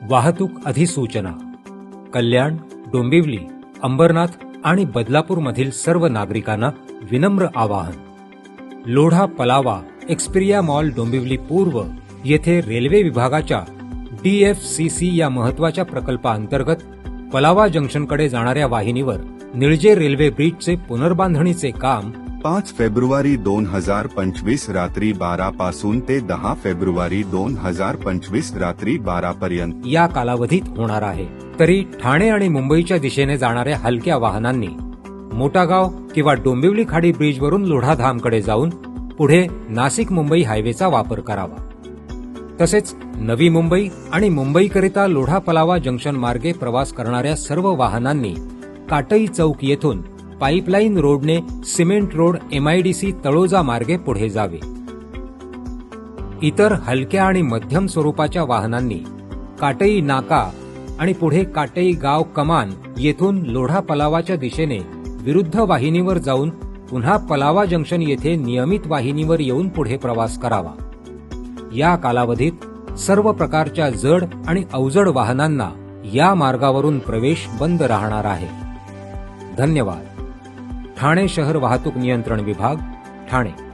वाहतूक अधिसूचना. कल्याण, डोंबिवली, अंबरनाथ आणि बदलापूरमधील सर्व नागरिकांना विनम्र आवाहन. लोढा पलावा एक्सपिरिया मॉल डोंबिवली पूर्व येथे रेल्वे विभागाच्या DFCC या महत्वाच्या प्रकल्पाअंतर्गत पलावा जंक्शनकडे जाणाऱ्या वाहिनीवर निळजे रेल्वे ब्रिजचे पुनर्बांधणीचे काम 5 फेब्रुवारी 2025 रात्री 12 पासून ते 10 फेब्रुवारी 2025 रात्री 12 पर्यंत या कालावधीत होणार आहे. तरी ठाणे आणि मुंबईच्या दिशेने जाणाऱ्या हलक्या वाहनांनी मोठागाव किंवा डोंबिवली खाडी ब्रिजवरून लोढाधामकडे जाऊन पुढे नाशिक मुंबई हायवेचा वापर करावा. तसेच नवी मुंबई आणि मुंबईकरिता लोढा पलावा जंक्शन मार्गे प्रवास करणाऱ्या सर्व वाहनांनी काटई चौक येथून पाईपलाईन रोडने सिमेंट रोड MIDC तळोजा मार्गे पुढे जावे. इतर हलक्या आणि मध्यम स्वरूपाच्या वाहनांनी काटई नाका आणि पुढे काटई गाव कमान येथून लोढा पलावाच्या दिशेने विरुद्ध वाहिनीवर जाऊन पुन्हा पलावा जंक्शन येथे नियमित वाहिनीवर येऊन पुढे प्रवास करावा. या कालावधीत सर्व प्रकारच्या जड आणि अवजड वाहनांना या मार्गावरून प्रवेश बंद राहणार आहे. धन्यवाद. ठाणे शहर वाहतूक नियंत्रण विभाग, ठाणे.